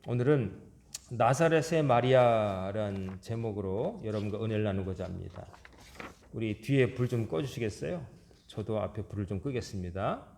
오늘은 나사렛의 마리아라는 제목으로 여러분과 은혜를 나누고자 합니다. 우리 뒤에 불 좀 꺼주시겠어요? 저도 앞에 불을 좀 끄겠습니다.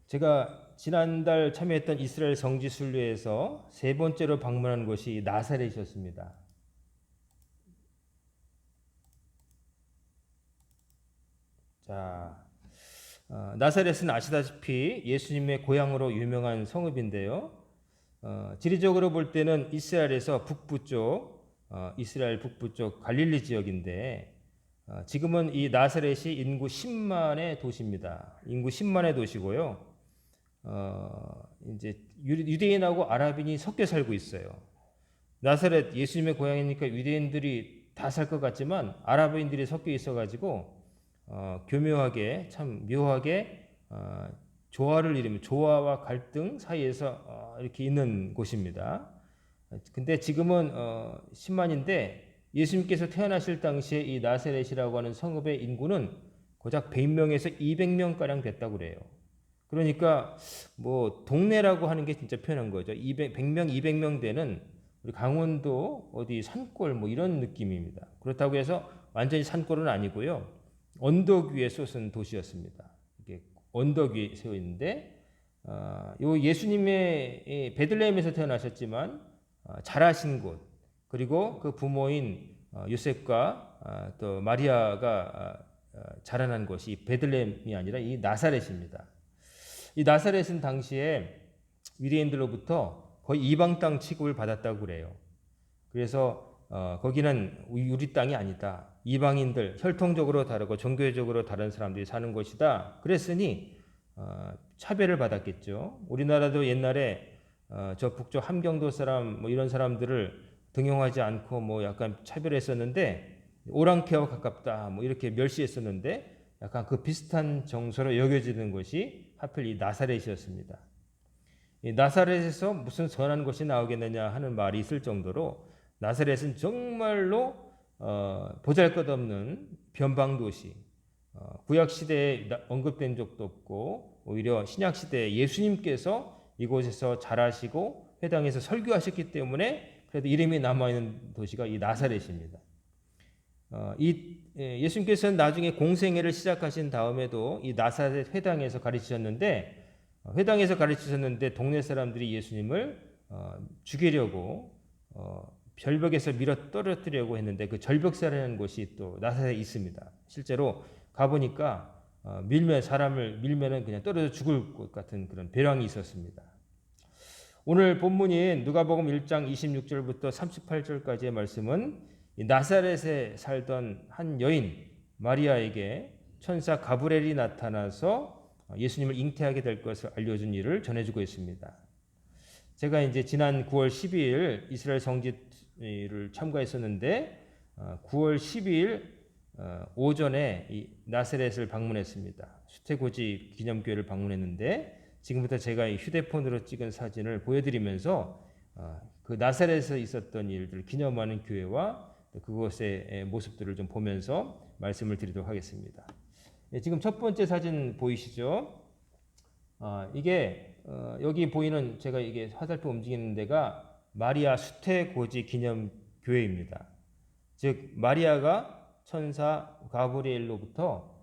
제가 지난달 참여했던 이스라엘 성지 순례에서 세 번째로 방문한 곳이 나사렛이었습니다. 자, 나사렛은 아시다시피 예수님의 고향으로 유명한 성읍인데요. 지리적으로 볼 때는 이스라엘에서 북부 쪽, 이스라엘 북부 쪽 갈릴리 지역인데 지금은 이 나사렛이 인구 10만의 도시입니다. 인구 10만의 도시고요. 이제 유대인하고 아랍인이 섞여 살고 있어요. 나사렛 예수님의 고향이니까 유대인들이 다 살 것 같지만 아랍인들이 섞여 있어가지고 교묘하게 참 묘하게 조화를 이루면 조화와 갈등 사이에서 이렇게 있는 곳입니다. 근데 지금은 10만인데 예수님께서 태어나실 당시에 이 나사렛이라고 하는 성읍의 인구는 고작 100명에서 200명 가량 됐다고 그래요. 그러니까 뭐 동네라고 하는 게 진짜 편한 거죠. 100명, 200명 되는 우리 강원도 어디 산골 뭐 이런 느낌입니다. 그렇다고 해서 완전히 산골은 아니고요. 언덕 위에 솟은 도시였습니다. 이게 언덕 위에 세워 있는데 요 예수님의 베들레헴에서 태어나셨지만 자라신 곳 그리고 그 부모인 요셉과 또 마리아가 자라난 곳이 베들레헴이 아니라 이 나사렛입니다. 이 나사렛은 당시에 유대인들로부터 거의 이방 땅 취급을 받았다고 그래요. 그래서 거기는 우리 땅이 아니다. 이방인들, 혈통적으로 다르고 종교적으로 다른 사람들이 사는 곳이다. 그랬으니 차별을 받았겠죠. 우리나라도 옛날에 저 북쪽 함경도 사람 뭐 이런 사람들을 등용하지 않고 뭐 약간 차별했었는데 오랑캐와 가깝다 뭐 이렇게 멸시했었는데 약간 그 비슷한 정서로 여겨지는 것이 하필 이 나사렛이었습니다. 이 나사렛에서 무슨 선한 것이 나오겠느냐 하는 말이 있을 정도로 나사렛은 정말로 보잘것없는 변방도시, 구약시대에 언급된 적도 없고 오히려 신약시대에 예수님께서 이곳에서 자라시고 회당에서 설교하셨기 때문에 그래도 이름이 남아있는 도시가 이 나사렛입니다. 예수님께서는 나중에 공생애를 시작하신 다음에도 이 나사렛 회당에서 가르치셨는데 회당에서 가르치셨는데 동네 사람들이 예수님을 죽이려고 절벽에서 밀어 떨어뜨리려고 했는데 그 절벽사라는 곳이 또 나사렛에 있습니다. 실제로 가보니까 사람을 밀면은 그냥 떨어져 죽을 것 같은 그런 벼랑이 있었습니다. 오늘 본문인 누가복음 1장 26절부터 38절까지의 말씀은 나사렛에 살던 한 여인 마리아에게 천사 가브리엘이 나타나서 예수님을 잉태하게 될 것을 알려준 일을 전해주고 있습니다. 제가 이제 지난 9월 12일 이스라엘 성지를 참가했었는데 9월 12일 오전에 이 나사렛을 방문했습니다. 수태고지 기념교회를 방문했는데 지금부터 제가 이 휴대폰으로 찍은 사진을 보여드리면서 그 나사렛에서 있었던 일들 기념하는 교회와 그곳의 모습들을 좀 보면서 말씀을 드리도록 하겠습니다. 지금 첫 번째 사진 보이시죠? 이게 여기 보이는 제가 이게 화살표 움직이는 데가 마리아 수태고지 기념교회입니다. 즉 마리아가 천사 가브리엘로부터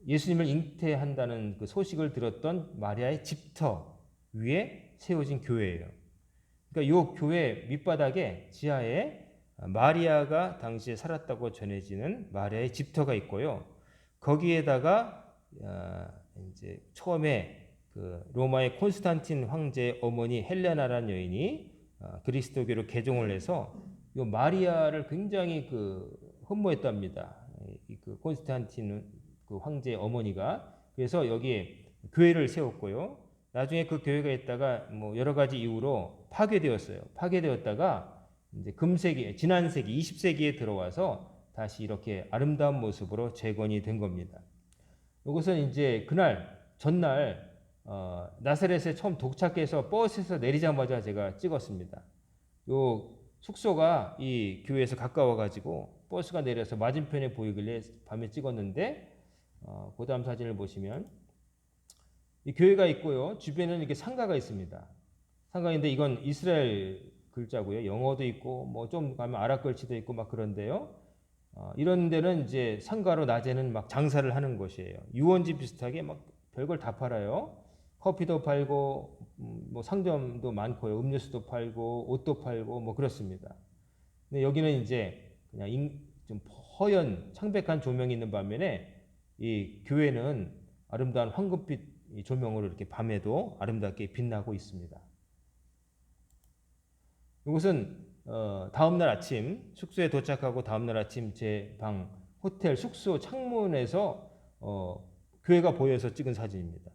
예수님을 잉태한다는 그 소식을 들었던 마리아의 집터 위에 세워진 교회예요. 그러니까 이 교회 밑바닥에 지하에 마리아가 당시에 살았다고 전해지는 마리아의 집터가 있고요. 거기에다가 이제 처음에 그 로마의 콘스탄틴 황제의 어머니 헬레나라는 여인이 그리스도교로 개종을 해서 이 마리아를 굉장히 흠모했답니다. 그 콘스탄틴 그 황제의 어머니가 그래서 여기에 교회를 세웠고요. 나중에 그 교회가 있다가 뭐 여러 가지 이유로 파괴되었어요. 파괴되었다가 이제 지난 세기 20세기에 들어와서 다시 이렇게 아름다운 모습으로 재건이 된 겁니다. 이것은 이제 그날 전날 나사렛에 처음 도착해서 버스에서 내리자마자 제가 찍었습니다. 요 숙소가 이 교회에서 가까워가지고 버스가 내려서 맞은편에 보이길래 밤에 찍었는데 그 다음 사진을 보시면 이 교회가 있고요. 주변에는 이렇게 상가가 있습니다. 상가인데 이건 이스라엘 글자고요. 영어도 있고 뭐 좀 가면 아랍 글씨도 있고 막 그런데요. 이런 데는 이제 상가로 낮에는 막 장사를 하는 곳이에요. 유원지 비슷하게 막 별걸 다 팔아요. 커피도 팔고 뭐 상점도 많고요. 음료수도 팔고 옷도 팔고 뭐 그렇습니다. 근데 여기는 이제 그냥 좀 허연 창백한 조명이 있는 반면에 이 교회는 아름다운 황금빛 조명으로 이렇게 밤에도 아름답게 빛나고 있습니다. 이것은 다음날 아침 숙소에 도착하고 다음날 아침 제 방 호텔 숙소 창문에서 교회가 보여서 찍은 사진입니다.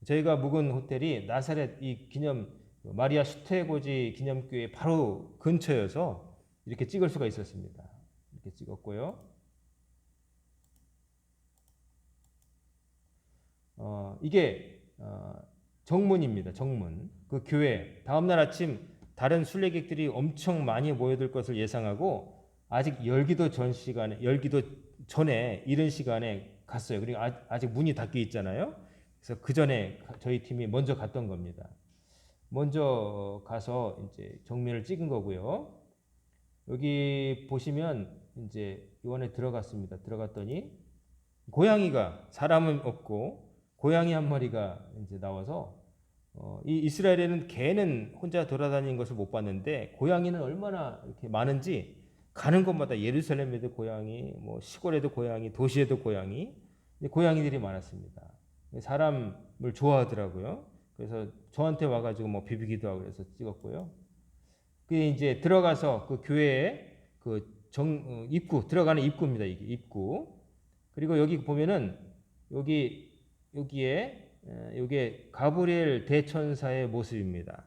저희가 묵은 호텔이 나사렛 이 기념 마리아 수태고지 기념교회 바로 근처여서 이렇게 찍을 수가 있었습니다. 이렇게 찍었고요. 이게 정문입니다. 정문. 그 교회 다음날 아침 다른 순례객들이 엄청 많이 모여들 것을 예상하고 아직 열기도 전에 이른 시간에 갔어요. 그리고 아직 문이 닫혀 있잖아요. 그래서 그 전에 저희 팀이 먼저 갔던 겁니다. 먼저 가서 이제 정면을 찍은 거고요. 여기 보시면 이제 요원에 들어갔습니다. 들어갔더니 고양이가 사람은 없고 고양이 한 마리가 이제 나와서 이 이스라엘에는 개는 혼자 돌아다니는 것을 못 봤는데 고양이는 얼마나 이렇게 많은지 가는 곳마다 예루살렘에도 고양이, 뭐 시골에도 고양이, 도시에도 고양이, 고양이들이 많았습니다. 사람을 좋아하더라고요. 그래서 저한테 와가지고 뭐 비비기도 하고 그래서 찍었고요. 그 이제 들어가서 그 교회에 입구 들어가는 입구입니다. 이게 입구. 그리고 여기 보면은 여기에 이게 가브리엘 대천사의 모습입니다.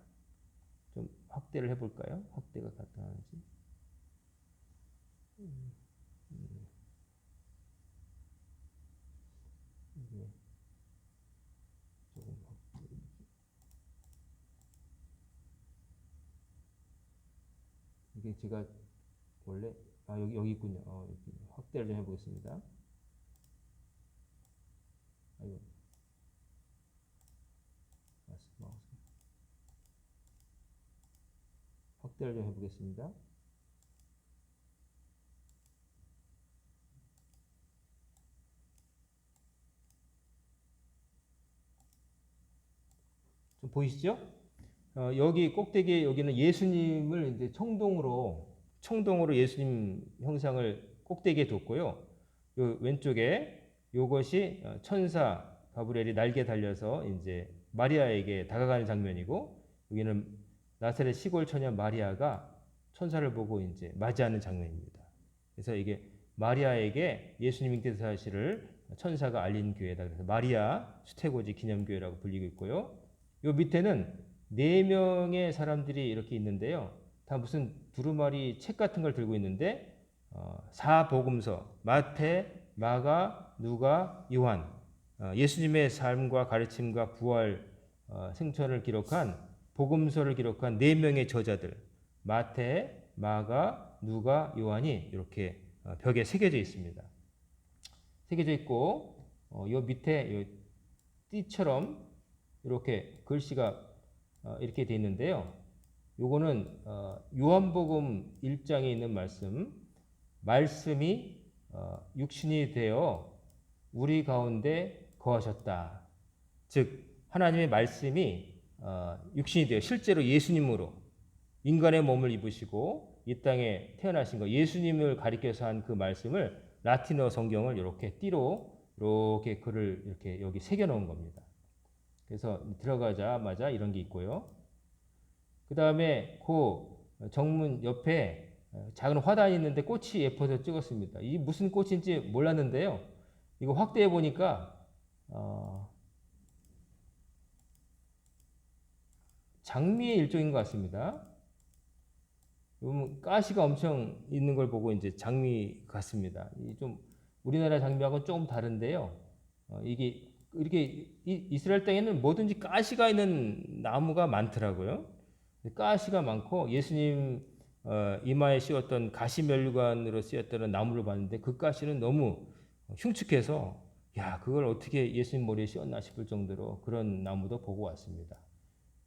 좀 확대를 해볼까요? 확대가 가능한지. 이게 제가 원래 여기 있군요. 여기 확대를 좀 해보겠습니다. 아이고. 확대를 좀 해보겠습니다. 좀 보이시죠? 여기 꼭대기에 여기는 예수님을 이제 청동으로 예수님 형상을 꼭대기에 뒀고요. 요 왼쪽에 요것이 천사 가브리엘이 날개 달려서 이제 마리아에게 다가가는 장면이고 여기는 나사렛 시골 처녀 마리아가 천사를 보고 이제 맞이하는 장면입니다. 그래서 이게 마리아에게 예수님 잉태된 사실을 천사가 알린 교회다. 그래서 마리아 수태고지 기념교회라고 불리고 있고요. 요 밑에는 4명의 사람들이 이렇게 있는데요. 다 무슨 두루마리 책 같은 걸 들고 있는데 사복음서 마태, 마가, 누가, 요한 예수님의 삶과 가르침과 부활 생천을 기록한 복음서를 기록한 4명의 저자들 마태, 마가, 누가, 요한이 이렇게 벽에 새겨져 있습니다. 새겨져 있고 요 밑에 요 띠처럼 이렇게 글씨가 이렇게 되어 있는데요. 요거는 요한복음 1장에 있는 말씀이 육신이 되어 우리 가운데 거하셨다. 즉 하나님의 말씀이 육신이 되어 실제로 예수님으로 인간의 몸을 입으시고 이 땅에 태어나신 거 예수님을 가리켜서 한 그 말씀을 라틴어 성경을 이렇게 띠로 이렇게 글을 이렇게 여기 새겨 놓은 겁니다. 그래서 들어가자마자 이런 게 있고요. 그 다음에 그 정문 옆에 작은 화단이 있는데 꽃이 예뻐서 찍었습니다. 이게 무슨 꽃인지 몰랐는데요. 이거 확대해 보니까 장미의 일종인 것 같습니다. 가시가 엄청 있는 걸 보고 이제 장미 같습니다. 좀 우리나라 장미하고는 조금 다른데요. 이게 이렇게 이스라엘 땅에는 뭐든지 가시가 있는 나무가 많더라고요. 가시가 많고 예수님 이마에 씌웠던 가시면류관으로 쓰였던 나무를 봤는데 그 가시는 너무 흉측해서 야 그걸 어떻게 예수님 머리에 씌웠나 싶을 정도로 그런 나무도 보고 왔습니다.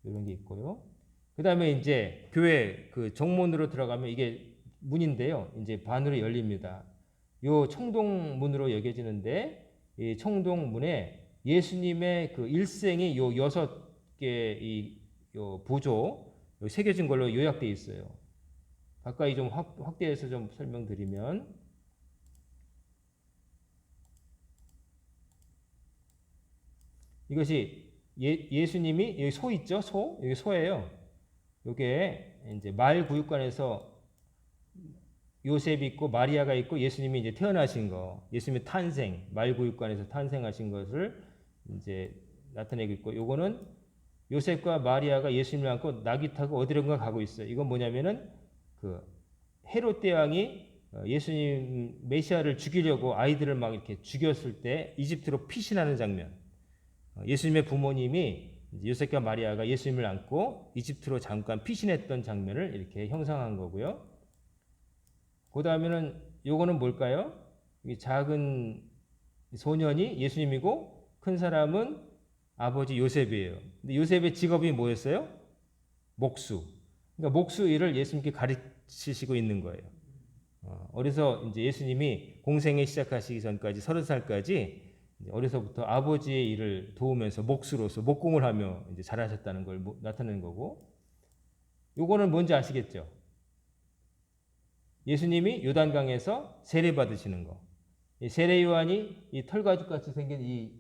이런 게 있고요. 그 다음에 이제 교회 그 정문으로 들어가면 이게 문인데요. 이제 반으로 열립니다. 요 청동문으로 여겨지는데 이 청동문에 예수님의 그 일생이 요 6개 요 부조 새겨진 걸로 요약되어 있어요. 가까이 좀 확대해서 좀 설명드리면 이것이 예수님이 여기 소 있죠? 소? 여기 소예요. 요게 이제 말구육관에서 요셉이 있고 마리아가 있고 예수님이 이제 태어나신 거, 예수님의 탄생, 말구육관에서 탄생하신 것을 이제 나타내고 있고, 요거는 요셉과 마리아가 예수님을 안고 낙이 타고 어디론가 가고 있어요. 이건 뭐냐면은 그 헤롯 대왕이 예수님 메시아를 죽이려고 아이들을 막 이렇게 죽였을 때 이집트로 피신하는 장면. 예수님의 부모님이 요셉과 마리아가 예수님을 안고 이집트로 잠깐 피신했던 장면을 이렇게 형상한 거고요. 그 다음에는 요거는 뭘까요? 이 작은 소년이 예수님이고 큰 사람은 아버지 요셉이에요. 근데 요셉의 직업이 뭐였어요? 목수. 그러니까 목수 일을 예수님께 가르치시고 있는 거예요. 어려서 이제 예수님이 공생애 시작하시기 전까지 30살까지 어려서부터 아버지의 일을 도우면서 목수로서 목공을 하며 이제 잘하셨다는 걸 나타내는 거고, 요거는 뭔지 아시겠죠? 예수님이 요단강에서 세례 받으시는 거. 이 세례 요한이 이 털가죽 같이 생긴 이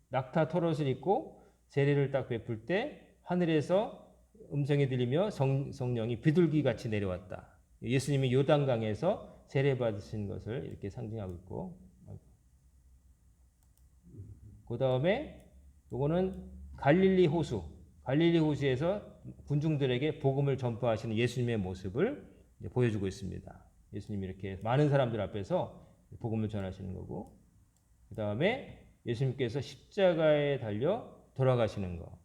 낙타 털옷을 입고 세례를 딱 베풀 때 하늘에서 음성이 들리며 성령이 비둘기 같이 내려왔다. 예수님이 요단강에서 세례 받으신 것을 이렇게 상징하고 있고, 그 다음에 요거는 갈릴리 호수. 갈릴리 호수에서 군중들에게 복음을 전파하시는 예수님의 모습을 보여주고 있습니다. 예수님이 이렇게 많은 사람들 앞에서 복음을 전하시는 거고, 그 다음에 예수님께서 십자가에 달려 돌아가시는 거,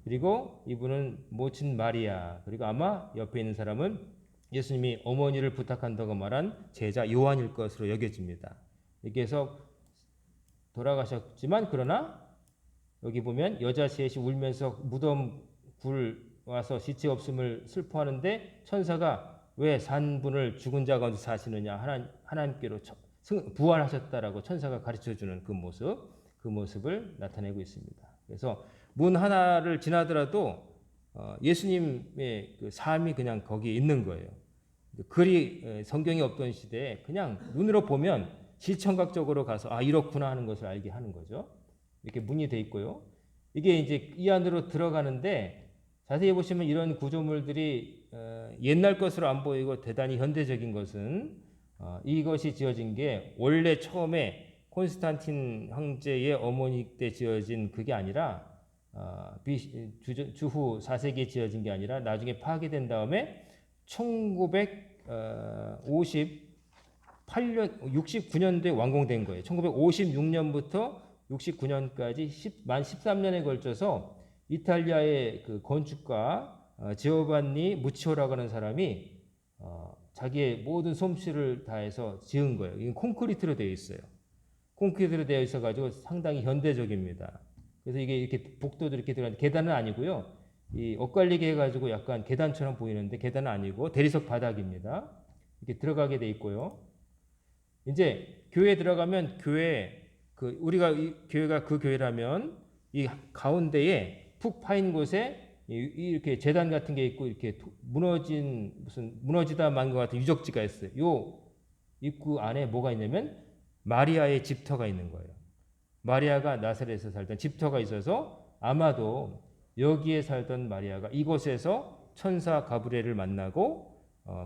그리고 이분은 모친 마리아, 그리고 아마 옆에 있는 사람은 예수님이 어머니를 부탁한다고 말한 제자 요한일 것으로 여겨집니다. 이렇게 해서 돌아가셨지만, 그러나 여기 보면 여자 셋이 울면서 무덤 굴 와서 시체 없음을 슬퍼하는데 천사가 왜 산분을 죽은 자 가운데 사시느냐, 하나님께로 부활하셨다라고 천사가 가르쳐주는 그 모습을 나타내고 있습니다. 그래서 문 하나를 지나더라도 예수님의 그 삶이 그냥 거기에 있는 거예요. 글이 성경이 없던 시대에 그냥 눈으로 보면 시청각적으로 가서 아 이렇구나 하는 것을 알게 하는 거죠. 이렇게 문이 돼 있고요. 이게 이제 이 안으로 들어가는데 자세히 보시면 이런 구조물들이 옛날 것으로 안 보이고 대단히 현대적인 것은 이것이 지어진 게 원래 처음에 콘스탄틴 황제의 어머니 때 지어진 그게 아니라 주후 4세기에 지어진 게 아니라 나중에 파괴된 다음에 1958년 69년도에 완공된 거예요. 1956년부터 69년까지 만 13년에 걸쳐서 이탈리아의 그 건축가 지오반니 무치오라고 하는 사람이 자기의 모든 솜씨를 다해서 지은 거예요. 이건 콘크리트로 되어 있어요. 콘크리트로 되어 있어 가지고 상당히 현대적입니다. 그래서 이게 이렇게 복도도 이렇게 들어가는데 계단은 아니고요. 이 엇갈리게 해가지고 약간 계단처럼 보이는데 계단은 아니고 대리석 바닥입니다. 이렇게 들어가게 돼 있고요. 이제 교회에 들어가면 우리가 이 교회가 그 교회라면 이 가운데에 푹 파인 곳에 이렇게 제단 같은 게 있고 이렇게 무너지다 만 것 같은 유적지가 있어요. 요 입구 안에 뭐가 있냐면 마리아의 집터가 있는 거예요. 마리아가 나사렛에서 살던 집터가 있어서 아마도 여기에 살던 마리아가 이곳에서 천사 가브리엘을 만나고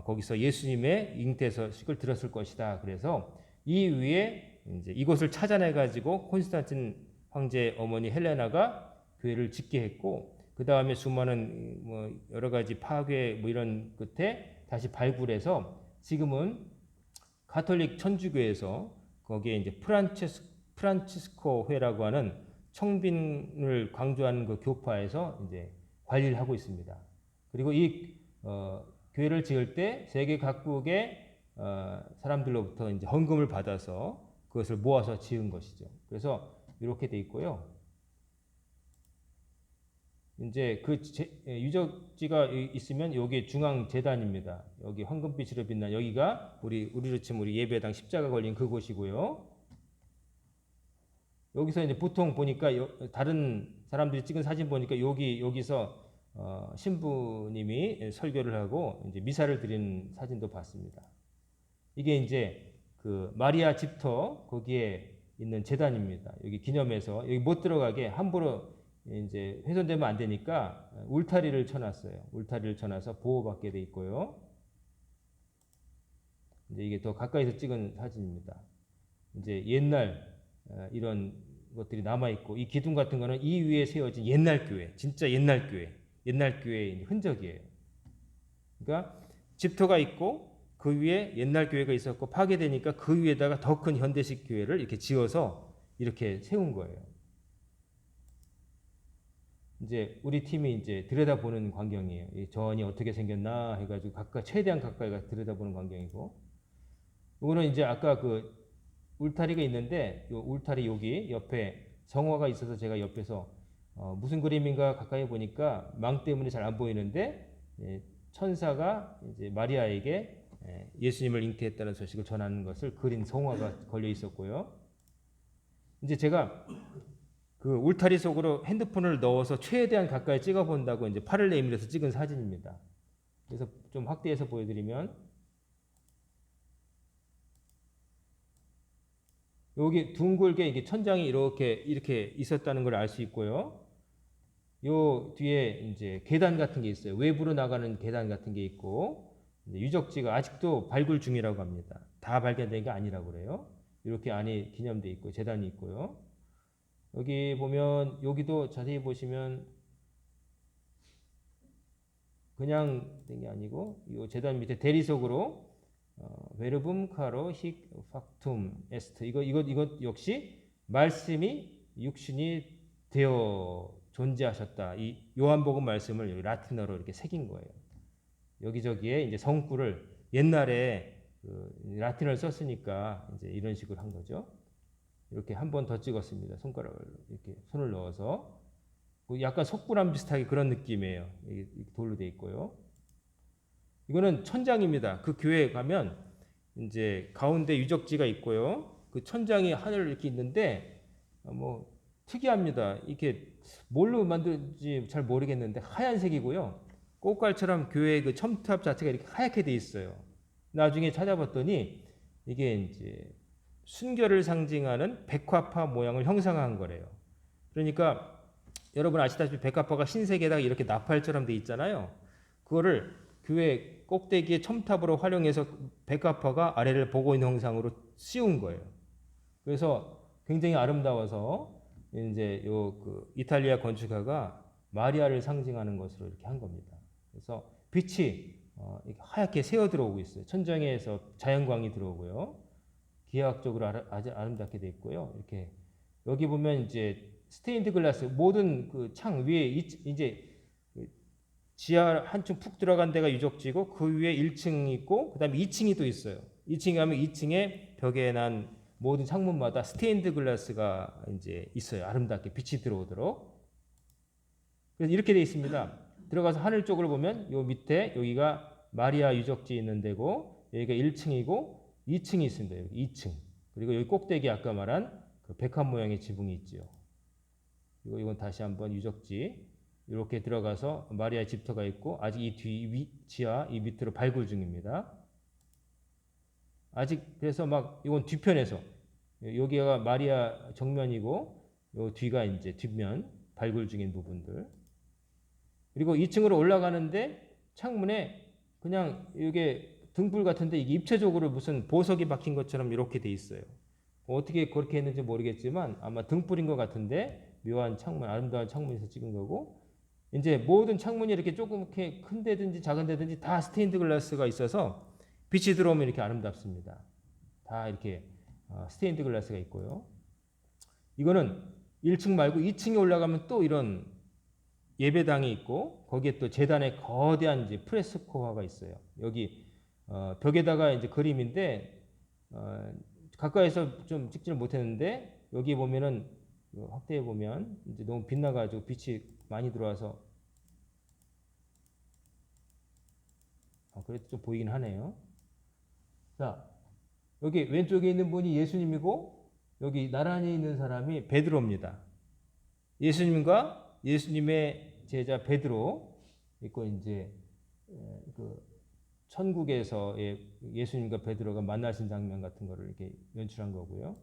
거기서 예수님의 잉태소식을 들었을 것이다. 그래서 이 위에 이제 이곳을 찾아내 가지고 콘스탄틴 황제 어머니 헬레나가 교회를 짓게 했고, 그 다음에 수많은 여러 가지 파괴 이런 끝에 다시 발굴해서 지금은 가톨릭 천주교에서 거기에 이제 프란치스코 회라고 하는 청빈을 강조하는 그 교파에서 이제 관리를 하고 있습니다. 그리고 이 교회를 지을 때 세계 각국의 사람들로부터 이제 헌금을 받아서 그것을 모아서 지은 것이죠. 그래서 이렇게 돼 있고요. 이제 그 유적지가 있으면 여기 중앙 재단입니다. 여기 황금빛으로 빛난 여기가 우리로 치면 우리 예배당 십자가 걸린 그곳이고요. 여기서 이제 보통 보니까 다른 사람들이 찍은 사진 보니까 여기서 신부님이 설교를 하고 이제 미사를 드리는 사진도 봤습니다. 이게 이제 그 마리아 집터 거기에 있는 재단입니다. 여기 기념해서 여기 못 들어가게 함부로 이제 훼손되면 안 되니까 울타리를 쳐놨어요. 울타리를 쳐놔서 보호받게 돼 있고요. 이제 이게 더 가까이서 찍은 사진입니다. 이제 옛날 이런 것들이 남아 있고 이 기둥 같은 거는 이 위에 세워진 옛날 교회, 진짜 옛날 교회의 흔적이에요. 그러니까 집터가 있고 그 위에 옛날 교회가 있었고 파괴되니까 그 위에다가 더 큰 현대식 교회를 이렇게 지어서 이렇게 세운 거예요. 이제 우리 팀이 이제 들여다보는 광경이에요. 이 전이 어떻게 생겼나 해가지고 최대한 가까이 가서 들여다보는 광경이고, 이거는 이제 아까 그 울타리가 있는데 요 울타리 여기 옆에 성화가 있어서 제가 옆에서 무슨 그림인가 가까이 보니까 망 때문에 잘 안 보이는데 천사가 이제 마리아에게 예수님을 잉태했다는 소식을 전하는 것을 그린 성화가 걸려 있었고요. 이제 제가 그 울타리 속으로 핸드폰을 넣어서 최대한 가까이 찍어 본다고 이제 팔을 내밀어서 찍은 사진입니다. 그래서 좀 확대해서 보여드리면 여기 둥글게 이게 천장이 이렇게 있었다는 걸 알 수 있고요. 요 뒤에 이제 계단 같은 게 있어요. 외부로 나가는 계단 같은 게 있고 유적지가 아직도 발굴 중이라고 합니다. 다 발견된 게 아니라고 그래요. 이렇게 안에 기념돼 있고 재단이 있고요. 여기 보면 여기도 자세히 보시면 그냥 된 게 아니고 이 재단 밑에 대리석으로 베르붐 카로 힉 팍툼 에스트 이것 역시 말씀이 육신이 되어 존재하셨다. 이 요한복음 말씀을 라틴어로 이렇게 새긴 거예요. 여기저기에 이제 성구를 옛날에 라틴어를 썼으니까 이제 이런 식으로 한 거죠. 이렇게 한 번 더 찍었습니다. 손가락을 이렇게 손을 넣어서 약간 석굴암 비슷하게 그런 느낌이에요. 돌로 돼 있고요. 이거는 천장입니다. 그 교회에 가면 이제 가운데 유적지가 있고요. 그 천장이 하늘 이렇게 있는데 뭐 특이합니다. 이게 뭘로 만든지 잘 모르겠는데 하얀색이고요. 꽃갈처럼 교회 그 첨탑 자체가 이렇게 하얗게 돼 있어요. 나중에 찾아봤더니 이게 이제 순결을 상징하는 백화파 모양을 형상한 거래요. 그러니까 여러분 아시다시피 백화파가 흰색에다가 이렇게 나팔처럼 돼 있잖아요. 그거를 교회 꼭대기에 첨탑으로 활용해서 백화파가 아래를 보고 있는 형상으로 씌운 거예요. 그래서 굉장히 아름다워서 이제 그 이탈리아 건축가가 마리아를 상징하는 것으로 이렇게 한 겁니다. 그래서 빛이 이렇게 하얗게 새어 들어오고 있어요. 천장에서 자연광이 들어오고요. 기하학적으로 아주 아름답게 돼 있고요. 이렇게 여기 보면 이제 스테인드 글라스 모든 그 창 위에 이제 지하 한층 푹 들어간 데가 유적지고 그 위에 1층 있고 그다음에 2층이 또 있어요. 2층에 가면 2층에 벽에 난 모든 창문마다 스테인드 글라스가 이제 있어요. 아름답게 빛이 들어오도록. 그래서 이렇게 돼 있습니다. 들어가서 하늘 쪽으로 보면 요 밑에 여기가 마리아 유적지 있는 데고 여기가 1층이고 2층이 있습니다. 여기 2층. 그리고 여기 꼭대기 아까 말한 그 백합 모양의 지붕이 있죠. 그리고 이건 다시 한번 유적지 이렇게 들어가서 마리아 집터가 있고 아직 이 지하 이 밑으로 발굴 중입니다. 아직 그래서 막 이건 뒤편에서 여기가 마리아 정면이고 요 뒤가 이제 뒷면 발굴 중인 부분들. 그리고 2층으로 올라가는데 창문에 그냥 이게 등불 같은데 이게 입체적으로 무슨 보석이 박힌 것처럼 이렇게 돼 있어요. 어떻게 그렇게 했는지 모르겠지만 아마 등불인 것 같은데 묘한 창문, 아름다운 창문에서 찍은 거고 이제 모든 창문이 이렇게 조그맣게 큰 데든지 작은 데든지 다 스테인드 글라스가 있어서 빛이 들어오면 이렇게 아름답습니다. 다 이렇게 스테인드 글라스가 있고요. 이거는 1층 말고 2층에 올라가면 또 이런 예배당이 있고 거기에 또 제단에 거대한 이제 프레스코화가 있어요. 여기 벽에다가 이제 그림인데 가까이서 좀 찍지를 못했는데 여기 보면은 확대해 보면 이제 너무 빛나가지고 빛이 많이 들어와서 그래도 좀 보이긴 하네요. 자, 여기 왼쪽에 있는 분이 예수님이고 여기 나란히 있는 사람이 베드로입니다. 예수님과 예수님의 제자 베드로 있고 이제 그 천국에서의 예수님과 베드로가 만나신 장면 같은 거를 이렇게 연출한 거고요.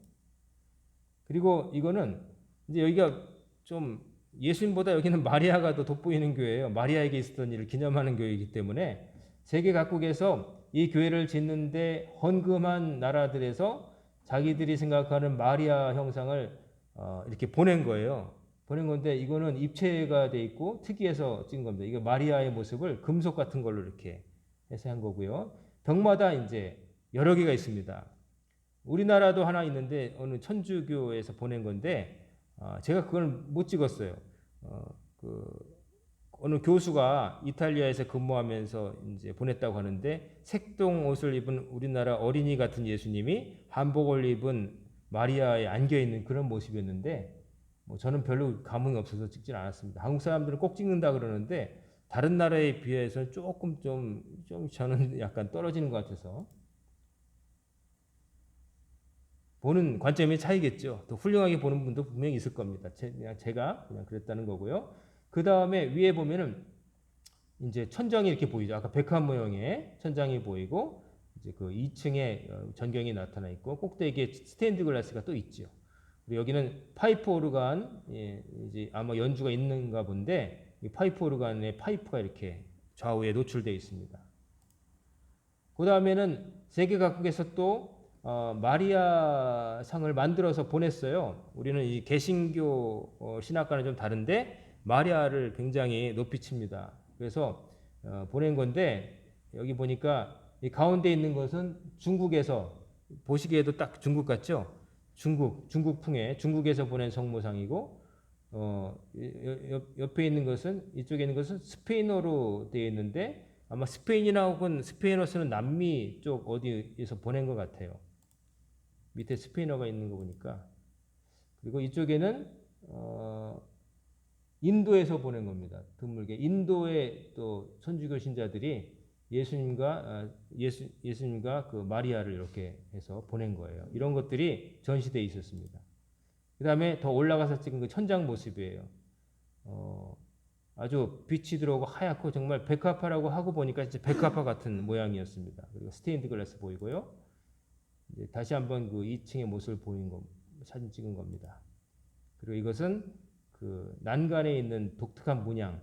그리고 이거는 이제 여기가 좀 예수님보다 여기는 마리아가 더 돋보이는 교회예요. 마리아에게 있었던 일을 기념하는 교회이기 때문에 세계 각국에서 이 교회를 짓는데 헌금한 나라들에서 자기들이 생각하는 마리아 형상을 이렇게 보낸 거예요. 보낸 건데 이거는 입체가 돼 있고 특이해서 찍은 겁니다. 이거 마리아의 모습을 금속 같은 걸로 이렇게 해서 한 거고요. 벽마다 이제 여러 개가 있습니다. 우리나라도 하나 있는데 어느 천주교에서 보낸 건데 제가 그걸 못 찍었어요. 어느 교수가 이탈리아에서 근무하면서 이제 보냈다고 하는데 색동 옷을 입은 우리나라 어린이 같은 예수님이 한복을 입은 마리아에 안겨 있는 그런 모습이었는데 저는 별로 감흥이 없어서 찍질 않았습니다. 한국 사람들은 꼭 찍는다 그러는데 다른 나라에 비해서 조금 좀 저는 약간 떨어지는 것 같아서 보는 관점의 차이겠죠. 더 훌륭하게 보는 분도 분명히 있을 겁니다. 제가 그냥 그랬다는 거고요. 그 다음에 위에 보면은 이제 천장이 이렇게 보이죠. 아까 백합 모형의 천장이 보이고 이제 그 2층에 전경이 나타나 있고 꼭대기에 스테인드 글라스가 또 있죠. 그리고 여기는 파이프 오르간 이제 아마 연주가 있는가 본데 이 파이프 오르간의 파이프가 이렇게 좌우에 노출되어 있습니다. 그 다음에는 세계 각국에서 또 마리아 상을 만들어서 보냈어요. 우리는 이 개신교 신학과는 좀 다른데 마리아를 굉장히 높이 칩니다. 그래서 보낸 건데 여기 보니까 이 가운데 있는 것은 중국에서 보시기에도 딱 중국 같죠? 중국풍의 중국에서 보낸 성모상이고 옆에 있는 것은 이쪽에 있는 것은 스페인어로 되어 있는데 아마 스페인이나 혹은 스페인어 쓰는 남미 쪽 어디에서 보낸 것 같아요. 밑에 스페인어가 있는 거 보니까. 그리고 이쪽에는 인도에서 보낸 겁니다. 드물게 인도의 또 천주교 신자들이 예수님과 그 마리아를 이렇게 해서 보낸 거예요. 이런 것들이 전시되어 있었습니다. 그 다음에 더 올라가서 찍은 그 천장 모습이에요. 아주 빛이 들어오고 하얗고 정말 백화파라고 하고 보니까 진짜 백화파 같은 모양이었습니다. 그리고 스테인드 글라스 보이고요. 이제 다시 한번 그 2층의 모습을 사진 찍은 겁니다. 그리고 이것은 그 난간에 있는 독특한 문양.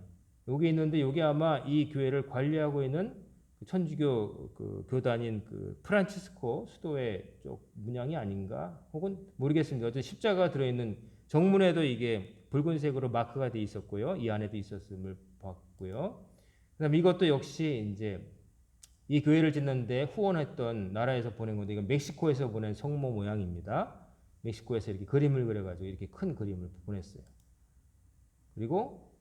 여기 있는데 여기 아마 이 교회를 관리하고 있는 천주교 그 교단인 그 프란치스코 수도의 쪽 문양이 아닌가? 혹은 모르겠습니다. 어쨌든 십자가 들어있는 정문에도 이게 붉은색으로 마크가 돼 있었고요. 이 안에도 있었음을 봤고요. 그다음 이것도 역시 이제 이 교회를 짓는데 후원했던 나라에서 보낸 건데 이건 멕시코에서 보낸 성모 모양입니다. 멕시코에서 이렇게 그림을 그려가지고 이렇게 큰 그림을 보냈어요. 그리고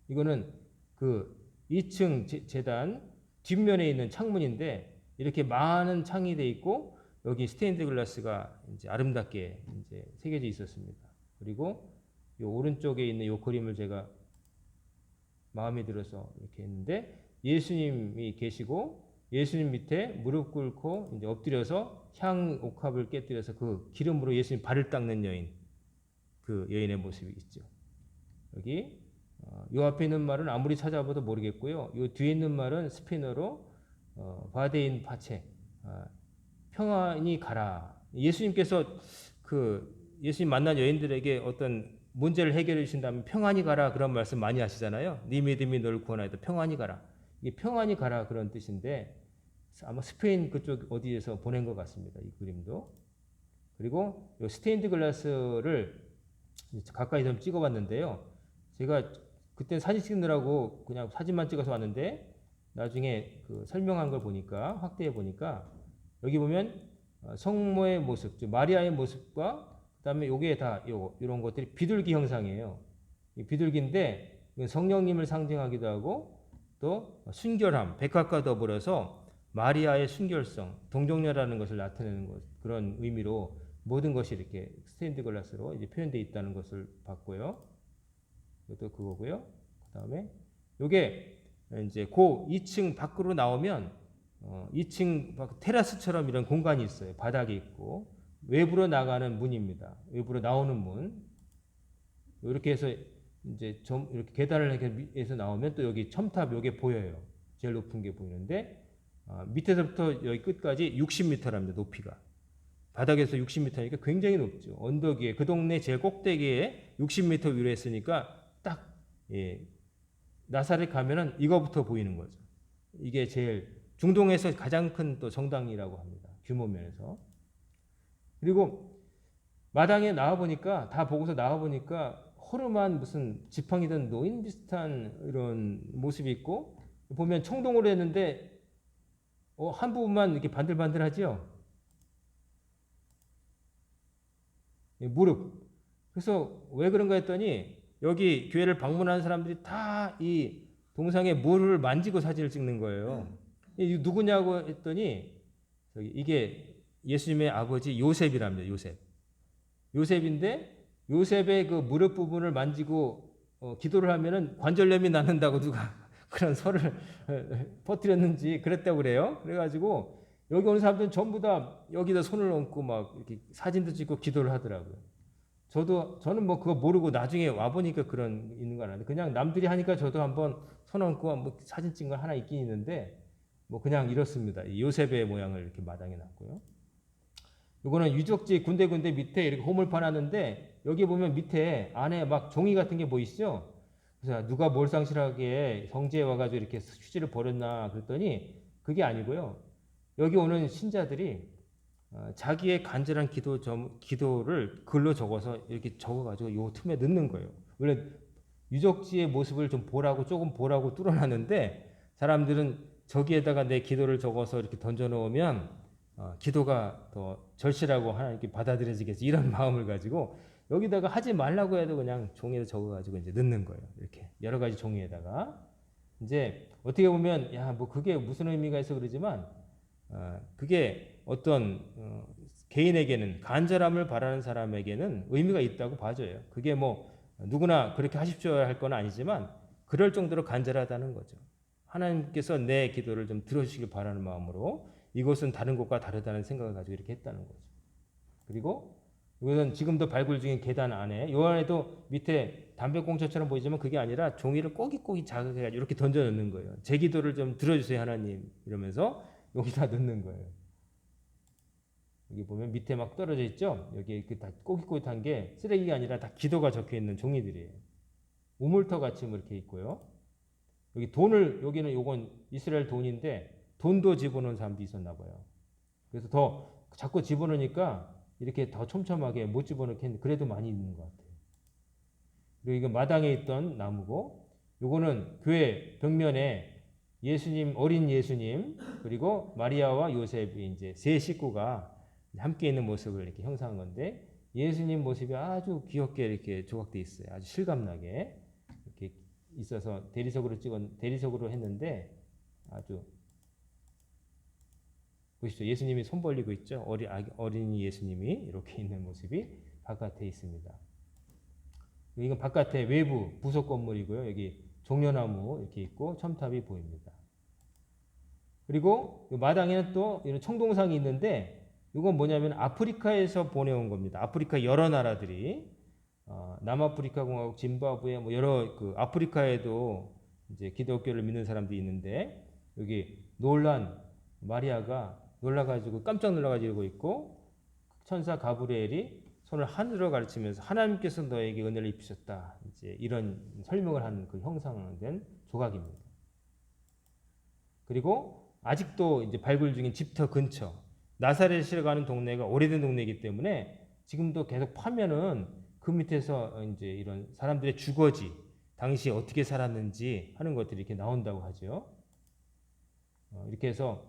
이거는 그 2층 재단 뒷면에 있는 창문인데 이렇게 많은 창이 돼 있고 여기 스테인드 글라스가 이제 아름답게 이제 새겨져 있었습니다. 그리고 이 오른쪽에 있는 이 그림을 제가 마음에 들어서 이렇게 했는데 예수님이 계시고 예수님 밑에 무릎 꿇고 이제 엎드려서 향 옥합을 깨뜨려서 그 기름으로 예수님 발을 닦는 여인, 그 여인의 모습이 있죠. 여기 이 앞에 있는 말은 아무리 찾아봐도 모르겠고요. 이 뒤에 있는 말은 스페인어로 바데인 파체, 평안히 가라. 예수님께서 예수님 만난 여인들에게 어떤 문제를 해결해 주신다면 평안히 가라 그런 말씀 많이 하시잖아요. 네 믿음이 너를 구원하였다. 평안히 가라. 이게 평안히 가라 그런 뜻인데 아마 스페인 그쪽 어디에서 보낸 것 같습니다. 이 그림도. 그리고 이 스테인드 글라스를 가까이 좀 찍어봤는데요. 제가 그때 사진 찍느라고 그냥 사진만 찍어서 왔는데 나중에 그 설명한 걸 보니까 확대해 보니까 여기 보면 성모의 모습, 즉 마리아의 모습과 그다음에 요게 다 이런 것들이 비둘기 형상이에요. 이 비둘기인데 성령님을 상징하기도 하고 또 순결함, 백합과 더불어서 마리아의 순결성, 동정녀라는 것을 나타내는 것, 그런 의미로 모든 것이 이렇게 스테인드 글라스로 이제 표현되어 있다는 것을 봤고요. 이것도 그거고요. 그다음에 요게 이제 그 2층 밖으로 나오면 2층 테라스처럼 이런 공간이 있어요. 바닥이 있고 외부로 나가는 문입니다. 외부로 나오는 문. 이렇게 해서 이제 이렇게 계단을 해서 나오면 또 여기 첨탑 요게 보여요. 제일 높은 게 보이는데 밑에서부터 여기 끝까지 60m랍니다. 높이가. 바닥에서 60m니까 굉장히 높죠. 언덕 위에 그 동네 제일 꼭대기에 60m 위로 했으니까 딱 나사렛 가면은 이거부터 보이는 거죠. 이게 제일 중동에서 가장 큰 또 성당이라고 합니다. 규모 면에서. 그리고 마당에 나와 보니까 다 보고서 나와 보니까 허름한 무슨 지팡이든 노인 비슷한 이런 모습이 있고 보면 청동으로 했는데 한 부분만 이렇게 반들반들하죠. 무릎. 그래서 왜 그런가 했더니 여기 교회를 방문하는 사람들이 다 이 동상의 무릎을 만지고 사진을 찍는 거예요. 이 누구냐고 했더니 이게 예수님의 아버지 요셉이랍니다. 요셉. 요셉인데 요셉의 그 무릎 부분을 만지고 기도를 하면은 관절염이 낫는다고 누가 그런 설을 퍼뜨렸는지 그랬다고 그래요. 그래가지고 여기 오는 사람들은 전부 다 여기다 손을 얹고 막 이렇게 사진도 찍고 기도를 하더라고요. 저는 뭐 그거 모르고 나중에 와 보니까 그런 있는 거 아는데 그냥 남들이 하니까 저도 한번 손 얹고 뭐 사진 찍은 거 하나 있긴 있는데 뭐 그냥 이렇습니다. 요셉의 모양을 이렇게 마당에 놨고요. 이거는 유적지 군데군데 밑에 이렇게 홈을 파놨는데 여기 보면 밑에 안에 막 종이 같은 게 보이시죠? 그래서 누가 몰상실하게 성지에 와가지고 이렇게 휴지를 버렸나 그랬더니 그게 아니고요. 여기 오는 신자들이 자기의 간절한 기도를 글로 적어서 이렇게 적어가지고 요 틈에 넣는 거예요. 원래 유적지의 모습을 좀 조금 보라고 뚫어놨는데 사람들은 저기에다가 내 기도를 적어서 이렇게 던져놓으면 기도가 더 절실하고 하나님께 받아들여지겠지 이런 마음을 가지고 여기다가 하지 말라고 해도 그냥 종이에 적어가지고 이제 넣는 거예요. 이렇게 여러 가지 종이에다가 이제 어떻게 보면 뭐 그게 무슨 의미가 있어 그러지만 그게 어떤 개인에게는 간절함을 바라는 사람에게는 의미가 있다고 봐줘요. 그게 뭐 누구나 그렇게 하십시오 할 건 아니지만 그럴 정도로 간절하다는 거죠. 하나님께서 내 기도를 좀 들어주시길 바라는 마음으로 이곳은 다른 곳과 다르다는 생각을 가지고 이렇게 했다는 거죠. 그리고 이것은 지금도 발굴 중인 계단 안에 요 안에도 밑에 담배꽁초처럼 보이지만 그게 아니라 종이를 꼬깃꼬깃 자극해가지고 이렇게 던져 넣는 거예요. 제 기도를 좀 들어주세요 하나님 이러면서 여기다 넣는 거예요. 여기 보면 밑에 막 떨어져 있죠. 여기 다 꼬깃꼬깃한 게 쓰레기가 아니라 다 기도가 적혀 있는 종이들이에요. 우물터 같이 뭐 이렇게 있고요. 여기 여기는 요건 이스라엘 돈인데 돈도 집어넣은 사람도 있었나 봐요. 그래서 더 자꾸 집어넣으니까 이렇게 더 촘촘하게 못 집어넣겠는데 그래도 많이 있는 것 같아요. 그리고 이거 마당에 있던 나무고 요거는 교회 벽면에 어린 예수님 그리고 마리아와 요셉이 이제 세 식구가 함께 있는 모습을 이렇게 형상한 건데 예수님 모습이 아주 귀엽게 이렇게 조각돼 있어요. 아주 실감나게 이렇게 있어서 대리석으로 했는데 아주 보시죠. 예수님이 손 벌리고 있죠. 어린이 예수님이 이렇게 있는 모습이 바깥에 있습니다. 이건 바깥에 외부 부속 건물이고요. 여기 종려나무 이렇게 있고 첨탑이 보입니다. 그리고 마당에는 또 이런 청동상이 있는데 이건 뭐냐면 아프리카에서 보내온 겁니다. 아프리카 여러 나라들이 남아프리카 공화국, 짐바브웨 뭐 여러 그 아프리카에도 이제 기독교를 믿는 사람들이 있는데 여기 놀란 마리아가 놀라가지고 깜짝 놀라가지고 있고 천사 가브리엘이 손을 하늘로 가르치면서 하나님께서 너에게 은혜를 입히셨다. 이제 이런 설명을 하는 그 형상된 조각입니다. 그리고 아직도 이제 발굴 중인 집터 근처 나사렛이라고 가는 동네가 오래된 동네이기 때문에 지금도 계속 파면은 그 밑에서 이제 이런 사람들의 주거지 당시 어떻게 살았는지 하는 것들이 이렇게 나온다고 하죠. 이렇게 해서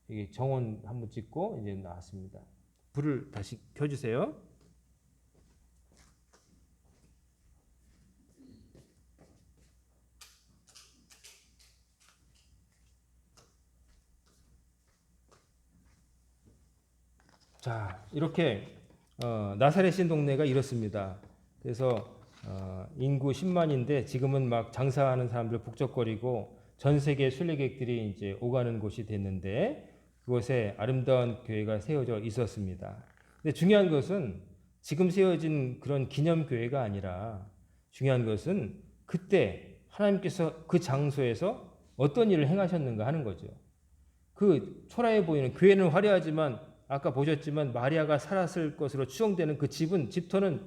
이게 정원 한번 찍고 이제 나왔습니다. 불을 다시 켜주세요. 자, 이렇게 나사렛인 동네가 이렇습니다. 그래서 인구 10만인데 지금은 막 장사하는 사람들 북적거리고 전 세계 순례객들이 이제 오가는 곳이 됐는데 그곳에 아름다운 교회가 세워져 있었습니다. 근데 중요한 것은 지금 세워진 그런 기념교회가 아니라 중요한 것은 그때 하나님께서 그 장소에서 어떤 일을 행하셨는가 하는 거죠. 그 초라해 보이는 교회는 화려하지만 아까 보셨지만 마리아가 살았을 것으로 추정되는 그 집터는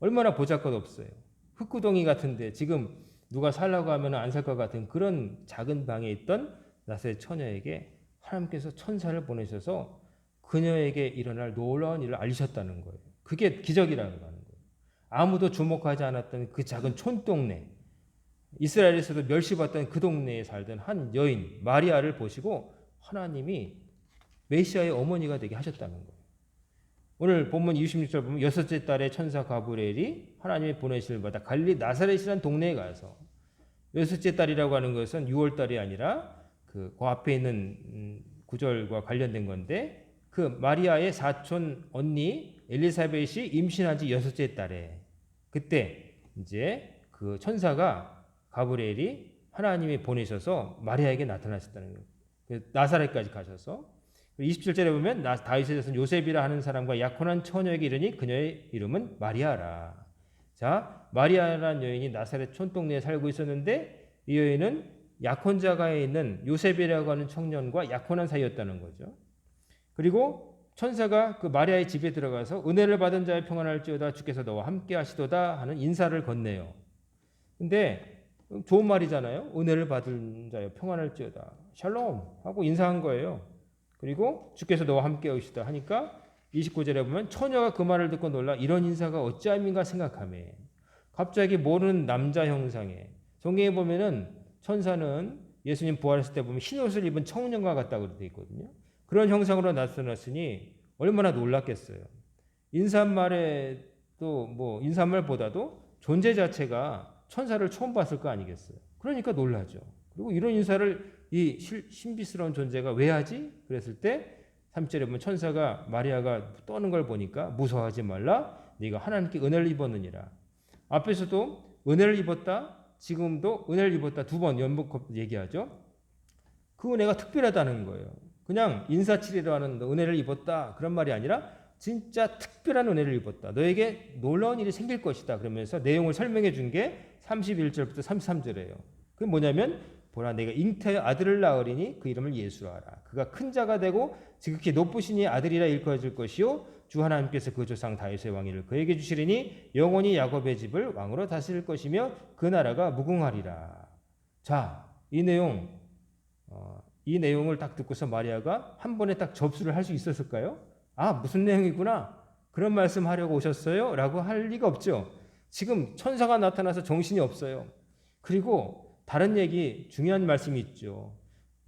얼마나 보잘것없어요. 흙구덩이 같은데 지금 누가 살라고 하면 안 살 것 같은 그런 작은 방에 있던 나사렛 처녀에게 하나님께서 천사를 보내셔서 그녀에게 일어날 놀라운 일을 알리셨다는 거예요. 그게 기적이라고 하는 거예요. 아무도 주목하지 않았던 그 작은 촌동네, 이스라엘에서도 멸시받던 그 동네에 살던 한 여인 마리아를 보시고 하나님이 메시아의 어머니가 되게 하셨다는 거예요. 오늘 본문 26절 보면 여섯째 달에 천사 가브리엘이 하나님이 보내심을 받아 갈릴리 나사렛이라는 동네에 가서, 여섯째 달이라고 하는 것은 6월 달이 아니라 그 앞에 있는 구절과 관련된 건데, 그 마리아의 사촌 언니 엘리사벳이 임신한 지 여섯째 달에, 그때 이제 그 천사가 가브리엘이 하나님이 보내셔서 마리아에게 나타나셨다는 거예요. 나사렛까지 가셔서 27절에 보면 다윗의 자손 요셉이라 하는 사람과 약혼한 처녀에게 이르니 그녀의 이름은 마리아라. 자, 마리아라는 여인이 나사렛 촌동네에 살고 있었는데 이 여인은 약혼자가에 있는 요셉이라고 하는 청년과 약혼한 사이였다는 거죠. 그리고 천사가 그 마리아의 집에 들어가서 은혜를 받은 자의 평안할지어다 주께서 너와 함께 하시도다 하는 인사를 건네요. 근데 좋은 말이잖아요. 은혜를 받은 자여 평안할지어다 샬롬 하고 인사한 거예요. 그리고 주께서 너와 함께 하시다 하니까 29절에 보면 처녀가 그 말을 듣고 놀라 이런 인사가 어찌함인가 생각하며 갑자기 모르는 남자 형상에, 성경에 보면은 천사는 예수님 부활했을 때 보면 흰 옷을 입은 청년과 같다고 되어 있거든요. 그런 형상으로 나타났으니 얼마나 놀랐겠어요. 인사말보다도 존재 자체가 천사를 처음 봤을 거 아니겠어요. 그러니까 놀라죠. 그리고 이런 인사를 이 신비스러운 존재가 왜 하지? 그랬을 때 3절에 보면 천사가 마리아가 떠는 걸 보니까 무서워하지 말라. 네가 하나님께 은혜를 입었느니라. 앞에서도 은혜를 입었다. 지금도 은혜를 입었다. 두 번 연속 얘기하죠. 그 은혜가 특별하다는 거예요. 그냥 인사치레로 하는 은혜를 입었다. 그런 말이 아니라 진짜 특별한 은혜를 입었다. 너에게 놀라운 일이 생길 것이다. 그러면서 내용을 설명해 준 게 31절부터 33절이에요. 그게 뭐냐면 보라 내가 잉태의 아들을 낳으리니 그 이름을 예수하라. 그가 큰 자가 되고 지극히 높으시니 아들이라 일컬어질 것이요 주 하나님께서 그 조상 다윗의 왕위를 그에게 주시리니 영원히 야곱의 집을 왕으로 다스릴 것이며 그 나라가 무궁하리라. 자, 이 내용을 딱 듣고서 마리아가 한 번에 딱 접수를 할 수 있었을까요? 아, 무슨 내용이구나. 그런 말씀 하려고 오셨어요? 라고 할 리가 없죠. 지금 천사가 나타나서 정신이 없어요. 그리고 다른 얘기, 중요한 말씀이 있죠.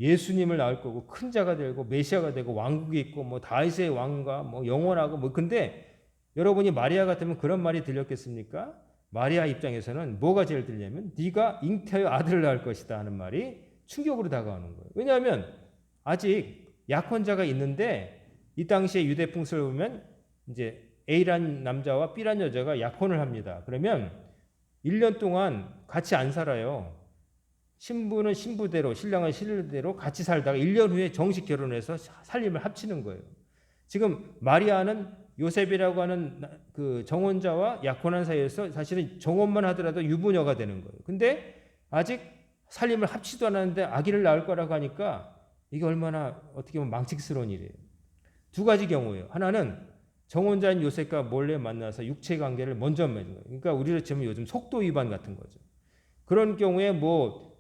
예수님을 낳을 거고 큰 자가 되고 메시아가 되고 왕국이 있고 뭐 다윗의 왕과 뭐 영원하고 뭐, 근데 여러분이 마리아 같으면 그런 말이 들렸겠습니까? 마리아 입장에서는 뭐가 제일 들리냐면 네가 잉태하여 아들을 낳을 것이다 하는 말이 충격으로 다가오는 거예요. 왜냐하면 아직 약혼자가 있는데 이 당시에 유대 풍습을 보면 이제 A란 남자와 B란 여자가 약혼을 합니다. 그러면 1년 동안 같이 안 살아요. 신부는 신부대로, 신랑은 신부대로 같이 살다가 1년 후에 정식 결혼해서 살림을 합치는 거예요. 지금 마리아는 요셉이라고 하는 그 정혼자와 약혼한 사이에서 사실은 정혼만 하더라도 유부녀가 되는 거예요. 근데 아직 살림을 합치도 않았는데 아기를 낳을 거라고 하니까 이게 얼마나 어떻게 보면 망측스러운 일이에요. 두 가지 경우예요. 하나는 정혼자인 요셉과 몰래 만나서 육체 관계를 먼저 맺는 거예요. 그러니까 우리로 치면 요즘 속도 위반 같은 거죠. 그런 경우에 뭐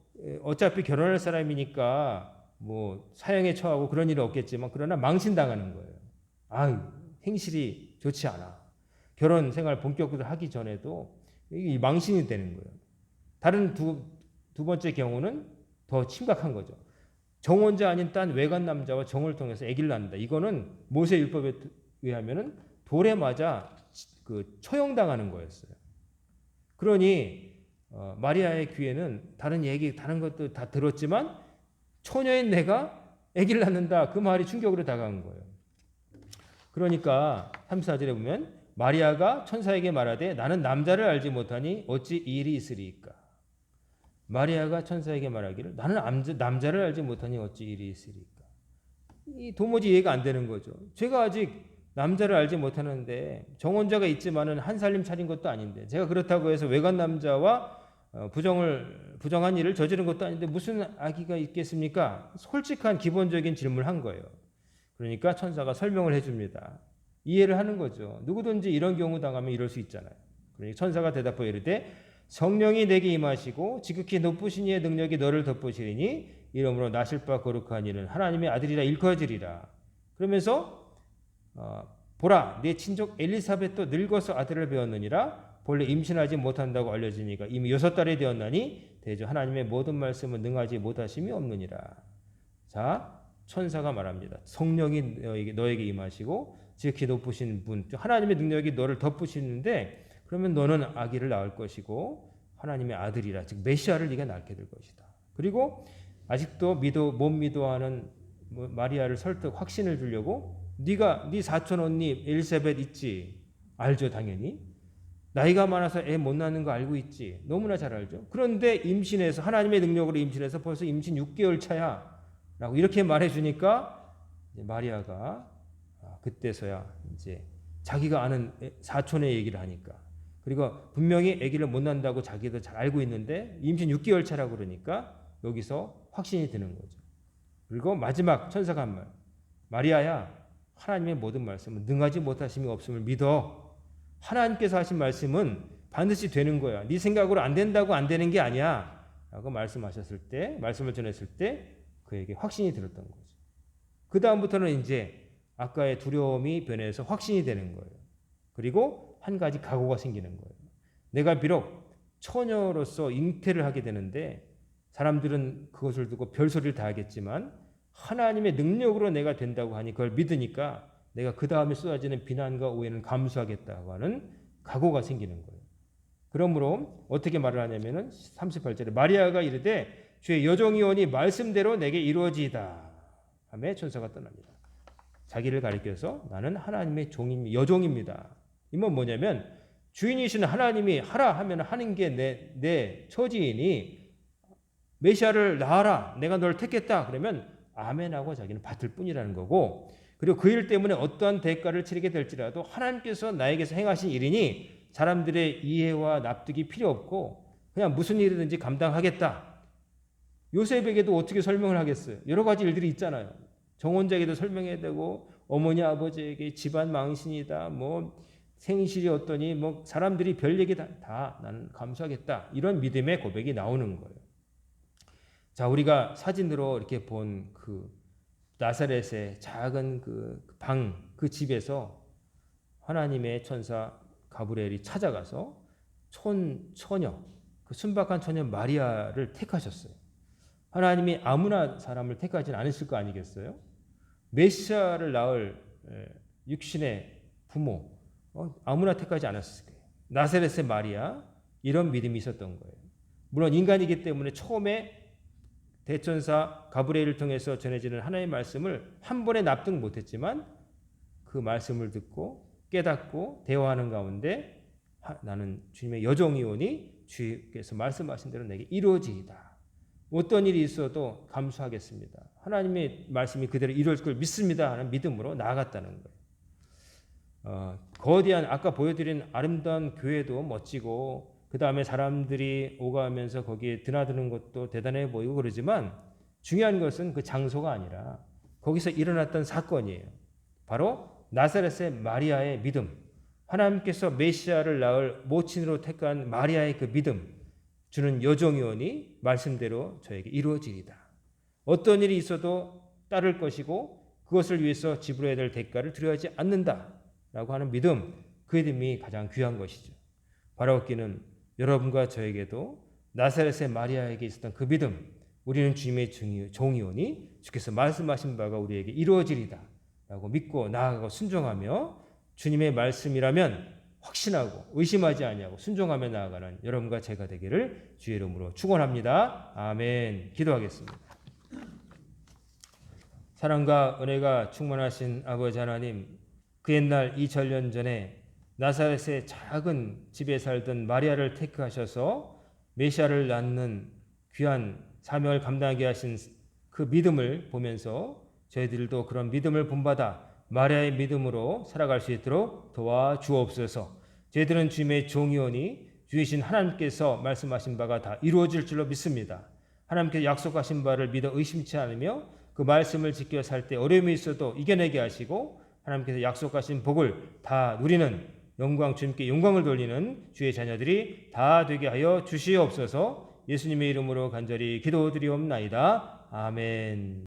어차피 결혼할 사람이니까 뭐 사형에 처하고 그런 일은 없겠지만 그러나 망신당하는 거예요. 아유, 행실이 좋지 않아. 결혼 생활 본격적으로 하기 전에도 이게 망신이 되는 거예요. 다른 두 번째 경우는 더 심각한 거죠. 정혼자 아닌 딴 외간 남자와 정을 통해서 아기를 낳는다. 이거는 모세 율법에 의하면은 돌에 맞아 그 처형당하는 거였어요. 그러니 마리아의 귀에는 다른 것도 다 들었지만 처녀인 내가 아기를 낳는다. 그 말이 충격으로 다가온 거예요. 그러니까 34절에 보면 마리아가 천사에게 말하되 나는 남자를 알지 못하니 어찌 이 일이 있으리이까. 마리아가 천사에게 말하기를 나는 남자를 알지 못하니 어찌 이 일이 있으리이까. 이 도무지 이해가 안 되는 거죠. 제가 아직 남자를 알지 못하는데 정혼자가 있지만은 한 살림 차린 것도 아닌데 제가 그렇다고 해서 외간 남자와 부정한 일을 저지른 것도 아닌데 무슨 아기가 있겠습니까? 솔직한 기본적인 질문을 한 거예요. 그러니까 천사가 설명을 해줍니다. 이해를 하는 거죠. 누구든지 이런 경우 당하면 이럴 수 있잖아요. 그러니까 천사가 대답하여 이르되 성령이 내게 임하시고 지극히 높으신 이의 능력이 너를 덮으시리니 이러므로 나실 바 거룩한 이는 하나님의 아들이라 일컬어지리라. 그러면서 보라 내 친족 엘리사벳도 늙어서 아들을 배웠느니라. 본래 임신하지 못한다고 알려지니까 이미 6달이 되었나니 대저 하나님의 모든 말씀은 능하지 못하심이 없느니라. 자, 천사가 말합니다. 성령이 너에게 임하시고 지극히 높으신 분, 하나님의 능력이 너를 덮으시는데 그러면 너는 아기를 낳을 것이고 하나님의 아들이라, 즉 메시아를 네가 낳게 될 것이다. 그리고 아직도 못 믿어하는 마리아를 설득, 확신을 주려고 네가 네 사촌 언니 엘리사벳 있지? 알죠, 당연히. 나이가 많아서 애 못 낳는 거 알고 있지. 너무나 잘 알죠. 그런데 임신해서 하나님의 능력으로 임신해서 벌써 임신 6개월 차야. 라고 이렇게 말해주니까 마리아가 그때서야 이제 자기가 아는 사촌의 얘기를 하니까, 그리고 분명히 아기를 못 낳는다고 자기도 잘 알고 있는데 임신 6개월 차라고 그러니까 여기서 확신이 드는 거죠. 그리고 마지막 천사가 한 말, 마리아야 하나님의 모든 말씀은 능하지 못하심이 없음을 믿어. 하나님께서 하신 말씀은 반드시 되는 거야. 네 생각으로 안 된다고 안 되는 게 아니야 라고 말씀하셨을 때, 말씀을 전했을 때 그에게 확신이 들었던 거죠. 그 다음부터는 이제 아까의 두려움이 변해서 확신이 되는 거예요. 그리고 한 가지 각오가 생기는 거예요. 내가 비록 처녀로서 잉태를 하게 되는데 사람들은 그것을 두고 별소리를 다 하겠지만 하나님의 능력으로 내가 된다고 하니 그걸 믿으니까 내가 그 다음에 쏟아지는 비난과 오해는 감수하겠다고 하는 각오가 생기는 거예요. 그러므로 어떻게 말을 하냐면은 38절에 마리아가 이르되 주의 여종이오니 말씀대로 내게 이루어지이다 하며 천사가 떠납니다. 자기를 가리켜서 나는 하나님의 여종입니다. 이건 뭐냐면 주인이신 하나님이 하라 하면 하는 게 내 처지이니 메시아를 낳아라, 내가 널 택했다 그러면 아멘하고 자기는 받을 뿐이라는 거고, 그리고 그 일 때문에 어떠한 대가를 치르게 될지라도 하나님께서 나에게서 행하신 일이니 사람들의 이해와 납득이 필요 없고 그냥 무슨 일이든지 감당하겠다. 요셉에게도 어떻게 설명을 하겠어요? 여러 가지 일들이 있잖아요. 정혼자에게도 설명해야 되고 어머니 아버지에게 집안 망신이다, 뭐 생실이 어떠니, 뭐 사람들이 별 얘기 다 나는 감수하겠다, 이런 믿음의 고백이 나오는 거예요. 자, 우리가 사진으로 이렇게 본 그 나사렛의 작은 그 방, 그 집에서 하나님의 천사 가브리엘이 찾아가서 처녀, 그 순박한 처녀 마리아를 택하셨어요. 하나님이 아무나 사람을 택하지는 않으실 거 아니겠어요? 메시아를 낳을 육신의 부모, 아무나 택하지 않았을 거예요. 나사렛의 마리아, 이런 믿음이 있었던 거예요. 물론 인간이기 때문에 처음에 대천사 가브리엘을 통해서 전해지는 하나님의 말씀을 한 번에 납득 못했지만 그 말씀을 듣고 깨닫고 대화하는 가운데 나는 주님의 여종이오니 주께서 말씀하신 대로 내게 이루어지이다. 어떤 일이 있어도 감수하겠습니다. 하나님의 말씀이 그대로 이루어질 걸 믿습니다 하는 믿음으로 나아갔다는 거예요. 거대한 아까 보여드린 아름다운 교회도 멋지고 그 다음에 사람들이 오가면서 거기에 드나드는 것도 대단해 보이고 그러지만 중요한 것은 그 장소가 아니라 거기서 일어났던 사건이에요. 바로 나사렛의 마리아의 믿음, 하나님께서 메시아를 낳을 모친으로 택한 마리아의 그 믿음, 주는 여종이오니 말씀대로 저에게 이루어지리다. 어떤 일이 있어도 따를 것이고 그것을 위해서 지불해야 될 대가를 두려워하지 않는다라고 하는 믿음, 그 믿음이 가장 귀한 것이죠. 바라옵기는 여러분과 저에게도 나사렛의 마리아에게 있었던 그 믿음, 우리는 주님의 종이오니 주께서 말씀하신 바가 우리에게 이루어지리다 라고 믿고 나아가고 순종하며 주님의 말씀이라면 확신하고 의심하지 아니하고 순종하며 나아가는 여러분과 제가 되기를 주의 이름으로 축원합니다. 아멘. 기도하겠습니다. 사랑과 은혜가 충만하신 아버지 하나님, 그 옛날 2000년 전에 나사렛의 작은 집에 살던 마리아를 택하셔서 메시아를 낳는 귀한 사명을 감당하게 하신 그 믿음을 보면서 저희들도 그런 믿음을 본받아 마리아의 믿음으로 살아갈 수 있도록 도와주옵소서. 저희들은 주님의 종이오니 주이신 하나님께서 말씀하신 바가 다 이루어질 줄로 믿습니다. 하나님께서 약속하신 바를 믿어 의심치 않으며 그 말씀을 지켜 살 때 어려움이 있어도 이겨내게 하시고 하나님께서 약속하신 복을 다 누리는 영광, 주님께 영광을 돌리는 주의 자녀들이 다 되게 하여 주시옵소서. 예수님의 이름으로 간절히 기도드리옵나이다. 아멘.